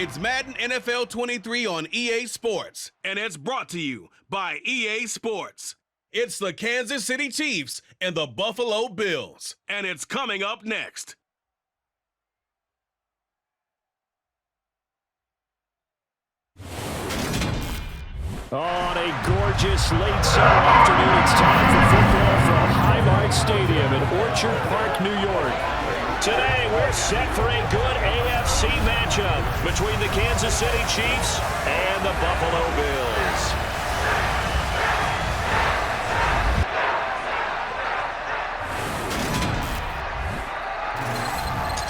It's Madden NFL 23 on EA Sports, and it's brought to you by EA Sports. It's the Kansas City Chiefs and the Buffalo Bills, and it's coming up next. On a gorgeous late summer afternoon, it's time for football from Highmark Stadium in Orchard Park, New York. Today, we're set for a good AFC matchup between the Kansas City Chiefs and the Buffalo Bills.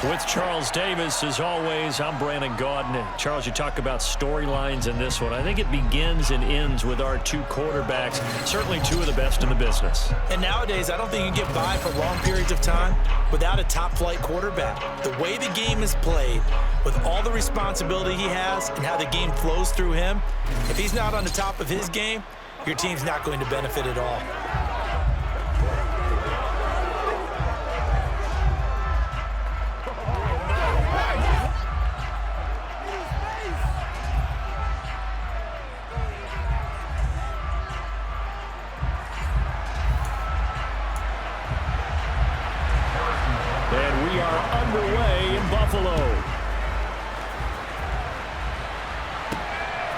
With Charles Davis, as always, I'm Brandon Gaudin. Charles, you talk about storylines in this one. I think it begins and ends with our two quarterbacks, certainly two of the best in the business. And nowadays, I don't think you can get by for long periods of time without a top-flight quarterback. The way the game is played, with all the responsibility he has and how the game flows through him, if he's not on the top of his game, your team's not going to benefit at all.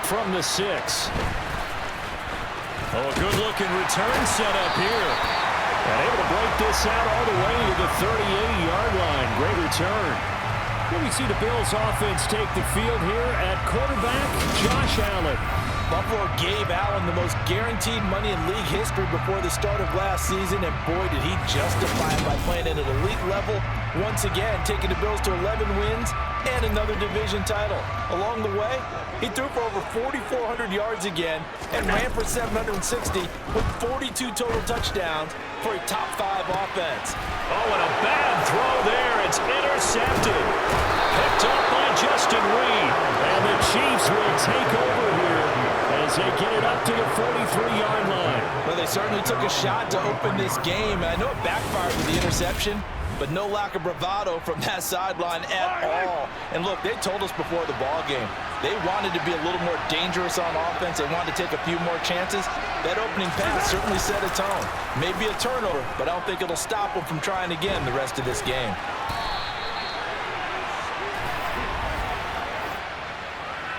From the 6. Oh, good-looking return set up here. And able to break this out all the way to the 38-yard line. Great return. Here we see the Bills offense take the field here at quarterback Josh Allen. Buffalo gave Allen the most guaranteed money in league history before the start of last season, and boy, did he justify it by playing at an elite level. Once again, taking the Bills to 11 wins and another division title. Along the way, he threw for over 4,400 yards again and ran for 760 with 42 total touchdowns for a top-5 offense. Oh, and a bad throw there. It's intercepted. Picked up by Justin Reed. And the Chiefs will take over here as they get it up to the 43-yard line. Well, they certainly took a shot to open this game. I know it backfired with the interception, but no lack of bravado from that sideline at all. And look, they told us before the ball game, they wanted to be a little more dangerous on offense. They wanted to take a few more chances. That opening pass certainly set a tone. Maybe a turnover, but I don't think it'll stop them from trying again the rest of this game.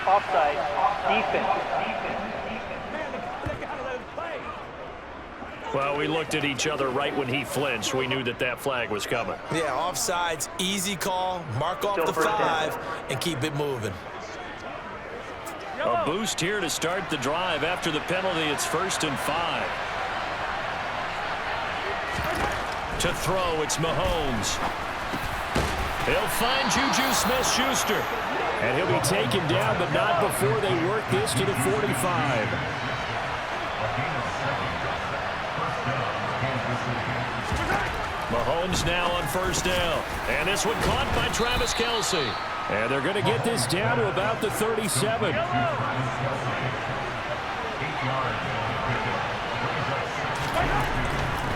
Offside, defense. Well, we looked at each other right when he flinched. We knew that that flag was coming. Yeah, offsides, easy call, mark off the 5, and keep it moving. A boost here to start the drive. After the penalty, it's 1st and 5. To throw, it's Mahomes. He'll find Juju Smith-Schuster. And he'll be taken down, but not before they work this to the 45. Mahomes now on 1st down. And this one caught by Travis Kelce. And they're going to get this down to about the 37.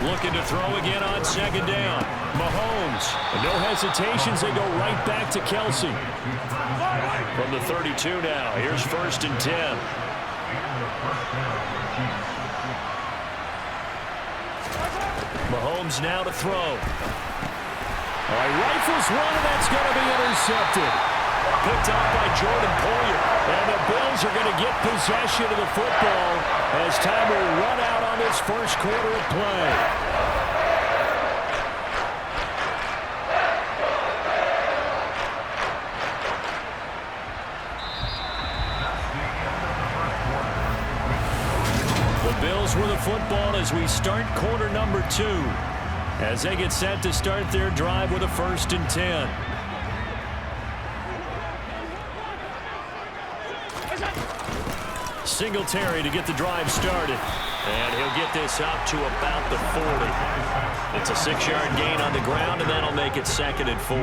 Looking to throw again on 2nd down. Mahomes. And no hesitations. They go right back to Kelce. From the 32 now. Here's 1st and 10. Mahomes now to throw. Rifles one, and that's going to be intercepted. Picked up by Jordan Poyer. And the Bills are going to get possession of the football as time will run out on this first quarter of play. The Bills with the football as we start quarter number 2. As they get set to start their drive with a 1st and 10. Singletary to get the drive started. And he'll get this out to about the 40. It's a 6-yard gain on the ground, and that'll make it 2nd and 4.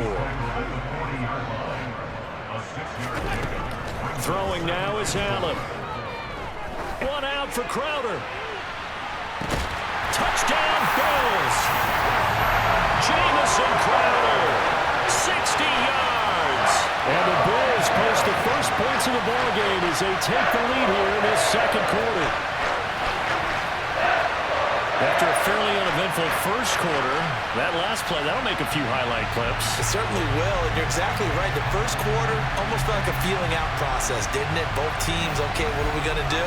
Throwing now is Allen. One out for Crowder. Touchdown, Bills. Jamison Crowder, 60 yards. And the Bills post the first game as they take the lead here in this second quarter. After a fairly uneventful first quarter, that last play, that'll make a few highlight clips. It certainly will, and you're exactly right. The first quarter almost felt like a feeling out process, didn't it? Both teams, okay, what are we going to do?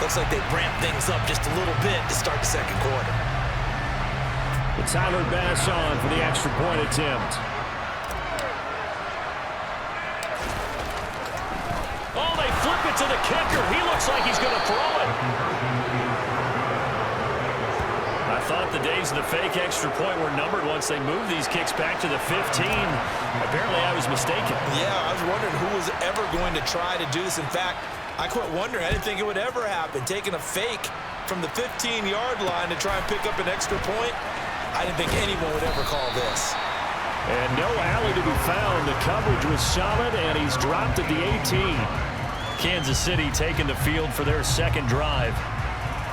Looks like they ramped things up just a little bit to start the second quarter. It's Tyler Bass on for the extra point attempt. Oh, they flip it to the kicker. He looks like he's going to throw it. I thought the days of the fake extra point were numbered once they moved these kicks back to the 15. Apparently, I was mistaken. Yeah, I was wondering who was ever going to try to do this. In fact, I quit wondering. I didn't think it would ever happen. Taking a fake from the 15-yard line to try and pick up an extra point, I didn't think anyone would ever call this. And no alley to be found. The coverage was solid, and he's dropped at the 18. Kansas City taking the field for their second drive.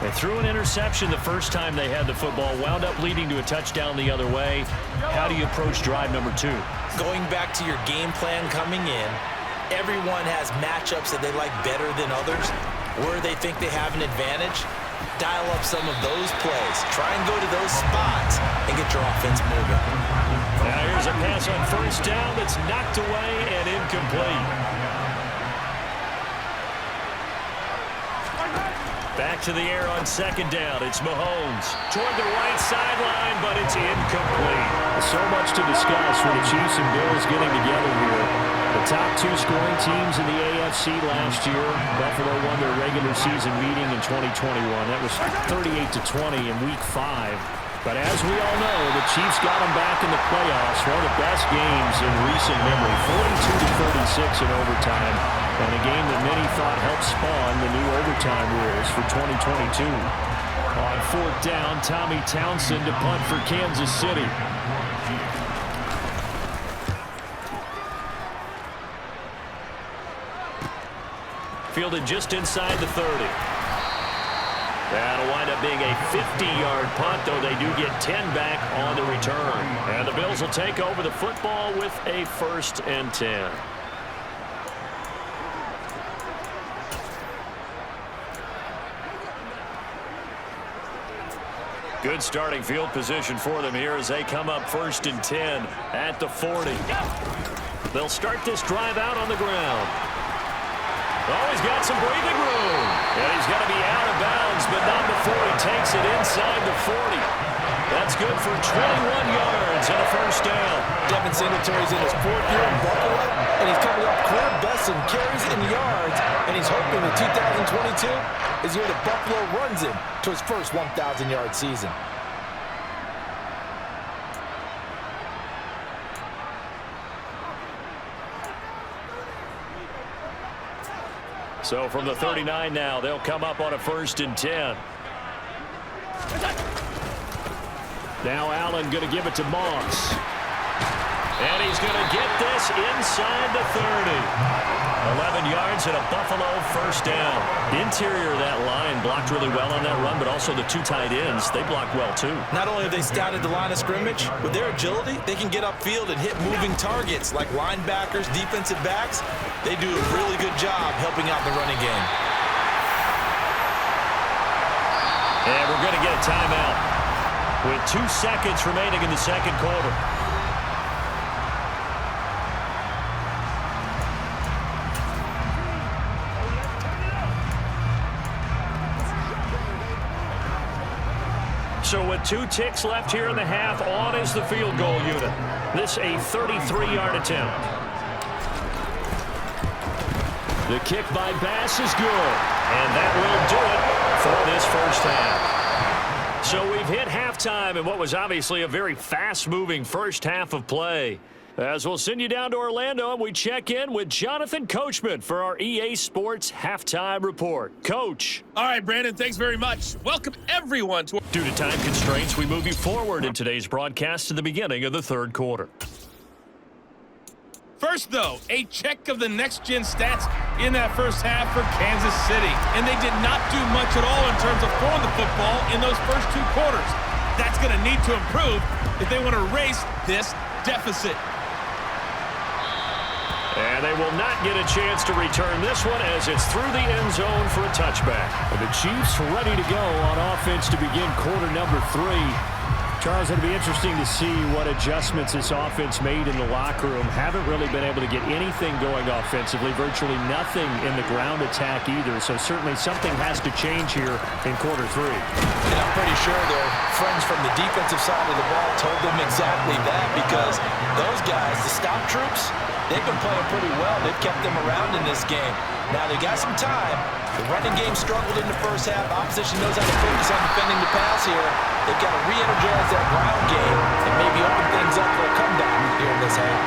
They threw an interception the first time they had the football, wound up leading to a touchdown the other way. How do you approach drive number 2? Going back to your game plan coming in, everyone has matchups that they like better than others, where they think they have an advantage. Dial up some of those plays. Try and go to those spots and get your offense moving. Now here's a pass on first down that's knocked away and incomplete. Back to the air on second down. It's Mahomes toward the right sideline, but it's incomplete. So much to discuss for the Chiefs and Bills getting together here. The top 2 scoring teams in the AFC last year. Buffalo won their regular season meeting in 2021. That was 38-20 in Week 5. But as we all know, the Chiefs got them back in the playoffs. One of the best games in recent memory. 42-36 in overtime. And a game that many thought helped spawn the new overtime rules for 2022. On fourth down, Tommy Townsend to punt for Kansas City. Fielded just inside the 30. That'll wind up being a 50-yard punt, though they do get 10 back on the return. And the Bills will take over the football with a 1st and 10. Good starting field position for them here as they come up 1st and 10 at the 40. They'll start this drive out on the ground. Oh, he's got some breathing room. And he's got to be out of bounds, but not before he takes it inside the 40. That's good for 21 yards and a 1st down. Devin Singletary's in his 4th year in Buffalo, and he's coming up career best in carries and yards, and he's hoping that 2022 is the year that Buffalo runs him to his first 1,000-yard season. So from the 39 now, they'll come up on a 1st and 10. Now Allen going to give it to Moss. And he's going to get this inside the 30. 11 yards and a Buffalo 1st down. The interior of that line blocked really well on that run, but also the 2 tight ends, they blocked well too. Not only have they scouted the line of scrimmage, with their agility, they can get upfield and hit moving targets like linebackers, defensive backs. They do a really good job helping out the running game. And we're going to get a timeout with 2 seconds remaining in the second quarter. So with 2 ticks left here in the half, on is the field goal unit. This a 33-yard attempt. The kick by Bass is good. And that will do it for this 1st half. So we've hit halftime in what was obviously a very fast-moving first half of play. As we'll send you down to Orlando, and we check in with Jonathan Coachman for our EA Sports Halftime Report. Coach. All right, Brandon, thanks very much. Welcome, everyone. Due to time constraints, we move you forward in today's broadcast to the beginning of the 3rd quarter. First, though, a check of the next-gen stats in that first half for Kansas City. And they did not do much at all in terms of throwing the football in those first 2 quarters. That's going to need to improve if they want to erase this deficit. And they will not get a chance to return this one as it's through the end zone for a touchback. And the Chiefs ready to go on offense to begin quarter number 3. Charles, it'll be interesting to see what adjustments this offense made in the locker room. Haven't really been able to get anything going offensively, virtually nothing in the ground attack either. So certainly something has to change here in quarter 3. And I'm pretty sure their friends from the defensive side of the ball told them exactly that, because those guys, the stop troops, they've been playing pretty well. They've kept them around in this game. Now they got some time. The running game struggled in the first half. Opposition knows how to focus on defending the pass here. They've got to re-energize that ground game and maybe open things up for a comeback here in this half.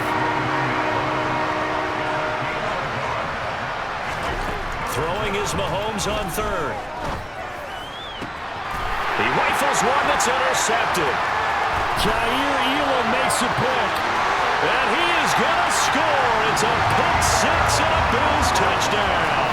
Throwing is Mahomes on third. He rifles one that's intercepted. Jair Elam makes a pick. And he is going to score. It's a pick six and a Bills touchdown.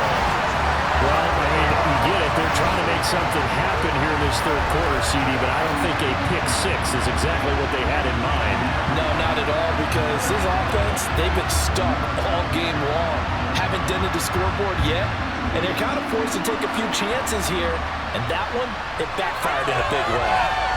Well, I mean, you get it. They're trying to make something happen here in this third quarter, CD, but I don't think a pick six is exactly what they had in mind. No, not at all, because this offense, they've been stuck all game long. Haven't dented the scoreboard yet, and they're kind of forced to take a few chances here, and that one, it backfired in a big way.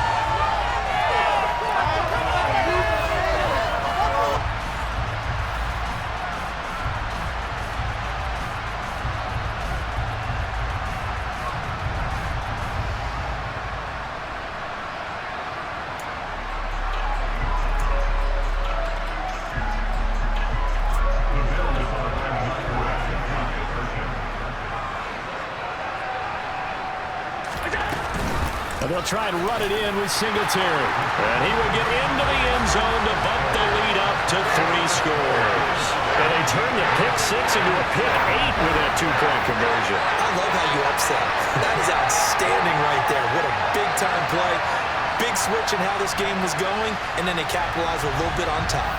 They'll try and run it in with Singletary. And he will get into the end zone to bump the lead up to 3 scores. And they turn the pick six into a pick 8 with that 2-point conversion. I love how you upset. That is outstanding right there. What a big-time play. Big switch in how this game was going, and then they capitalized a little bit on top.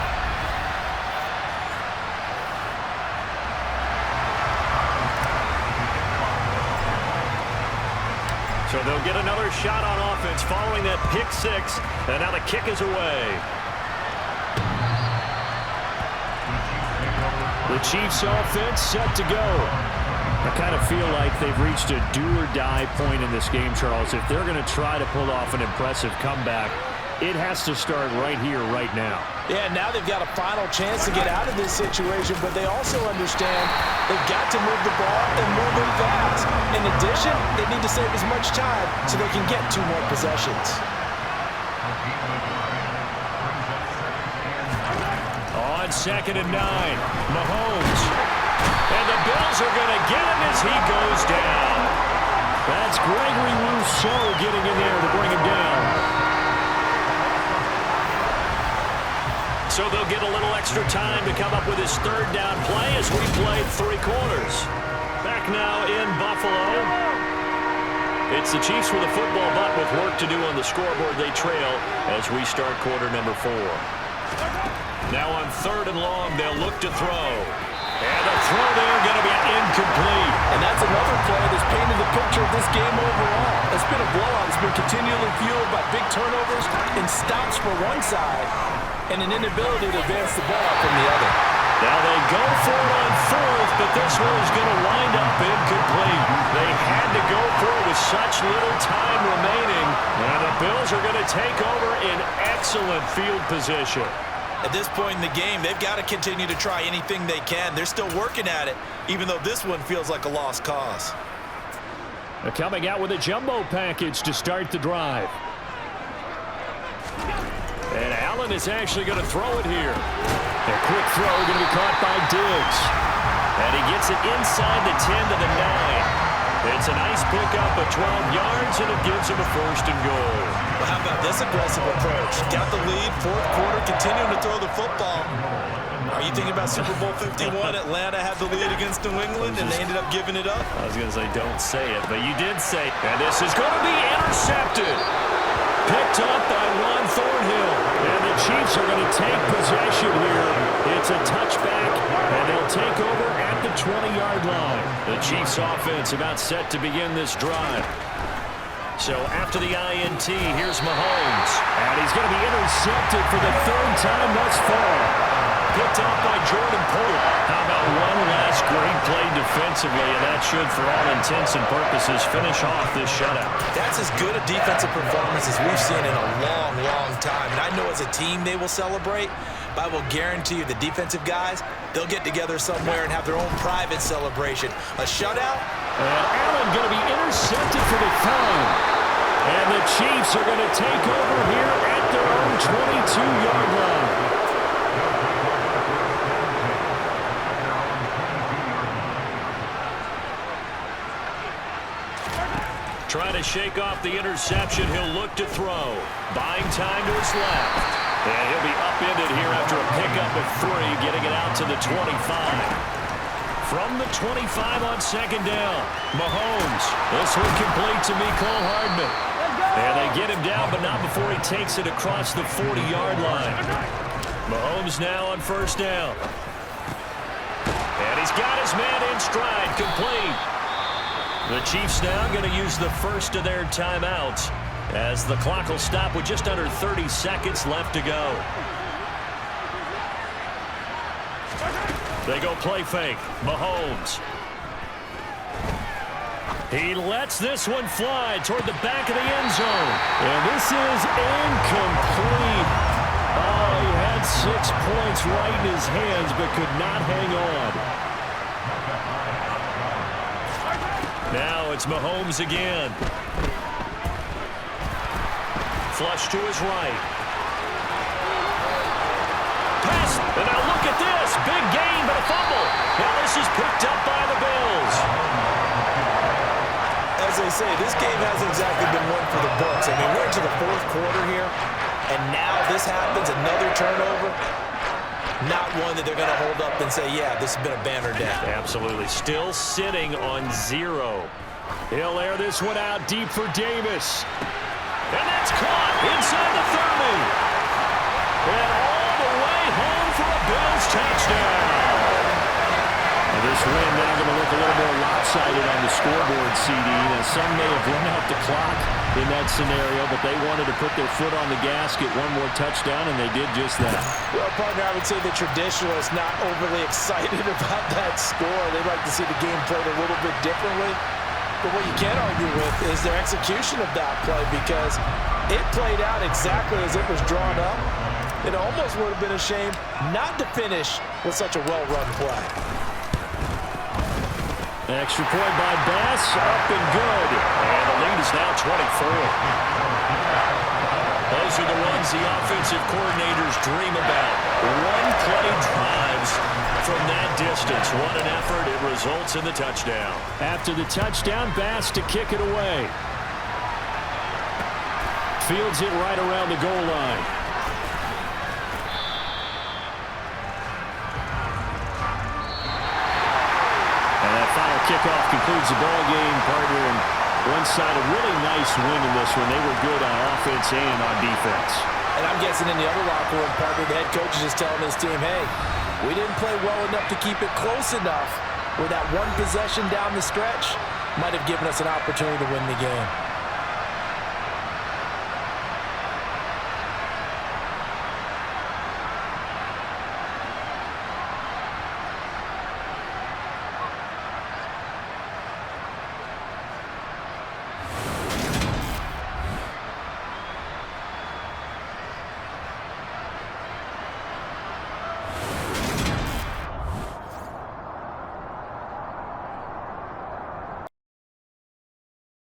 So they'll get another shot on offense following that pick six. And now the kick is away. The Chiefs offense set to go. I kind of feel like they've reached a do-or-die point in this game, Charles. If they're going to try to pull off an impressive comeback, it has to start right here, right now. Yeah, now they've got a final chance to get out of this situation, but they also understand they've got to move the ball and move it fast. In addition, they need to save as much time so they can get 2 more possessions. On 2nd and 9, Mahomes. And the Bills are going to get him as he goes down. That's Gregory Rousseau getting in there to bring him down. So they'll get a little extra time to come up with his 3rd down play as we played 3 quarters. Back now in Buffalo. It's the Chiefs with a football, but with work to do on the scoreboard, they trail as we start quarter number 4. Now on 3rd and long, they'll look to throw. And the throw there going to be incomplete. And that's another play that's painted the picture of this game overall. It's been a blowout. It's been continually fueled by big turnovers and stops for one side and an inability to advance the ball from the other. Now they go for it on 4th, but this one is going to wind up incomplete. They had to go for it with such little time remaining. And the Bills are going to take over in excellent field position. At this point in the game, they've got to continue to try anything they can. They're still working at it, even though this one feels like a lost cause. They're coming out with a jumbo package to start the drive. And Allen is actually going to throw it here. A quick throw going to be caught by Diggs. And he gets it inside the 10 to the 9. It's a nice pickup of 12 yards, and it gives him a 1st and goal. Well, how about this aggressive approach? Got the lead, 4th quarter, continuing to throw the football. Are you thinking about Super Bowl 51? Atlanta had the lead against New England, and they ended up giving it up? I was going to say, don't say it, but you did say it. And this is going to be intercepted. Picked up by Ron Thornhill. And the Chiefs are going to take possession here. It's a touchback, and they'll take over at the 20-yard line. The Chiefs offense about set to begin this drive. So after the INT, here's Mahomes. And he's going to be intercepted for the 3rd time thus far. picked off by Jordan Poole. How about one last great play defensively, and that should, for all intents and purposes, finish off this shutout. That's as good a defensive performance as we've seen in a long, long time. And I know as a team they will celebrate, but I will guarantee you the defensive guys, they'll get together somewhere and have their own private celebration. A shutout? And Allen going to be intercepted for the third. And the Chiefs are going to take over here at their own 22-yard line. Trying to shake off the interception. He'll look to throw. Buying time to his left. And he'll be upended here after a pickup of 3, getting it out to the 25. From the 25 on second down, Mahomes. This one complete to Mecole Hardman. And they get him down, but not before he takes it across the 40-yard line. Mahomes now on first down. And he's got his man in stride, complete. The Chiefs now going to use the first of their timeouts as the clock will stop with just under 30 seconds left to go. They go play fake. Mahomes. He lets this one fly toward the back of the end zone. And this is incomplete. Oh, he had 6 points right in his hands but could not hang on. Now it's Mahomes again. Flush to his right. Pass. And now look at this. Big gain, but a fumble. Now this is picked up by the Bills. As they say, this game hasn't exactly been one for the books. I mean, we're into the 4th quarter here, and now this happens, another turnover. Not one that they're going to hold up and say, yeah, this has been a banner day. Absolutely. Still sitting on 0. He'll air this one out deep for Davis. And that's caught inside the 30. And all the way home for a Bills touchdown. And this win now going to look a little more lopsided on the scoreboard, CD. Now, some may have run out the clock in that scenario, but they wanted to put their foot on the gas, get one more touchdown, and they did just that. Well, partner, I would say the traditionalists not overly excited about that score. They'd like to see the game played a little bit differently. But what you can't argue with is their execution of that play, because it played out exactly as it was drawn up. It almost would have been a shame not to finish with such a well-run play. Extra point by Bass, up and good. And the lead is now 24. Those are the runs the offensive coordinators dream about. One-play drives from that distance. What an effort. It results in the touchdown. After the touchdown, Bass to kick it away. Fields it right around the goal line. Final kickoff concludes the ball game, partner, and one side a really nice win in this one. They were good on offense and on defense. And I'm guessing in the other locker room, partner, the head coach is just telling his team, hey, we didn't play well enough to keep it close enough where that one possession down the stretch might have given us an opportunity to win the game.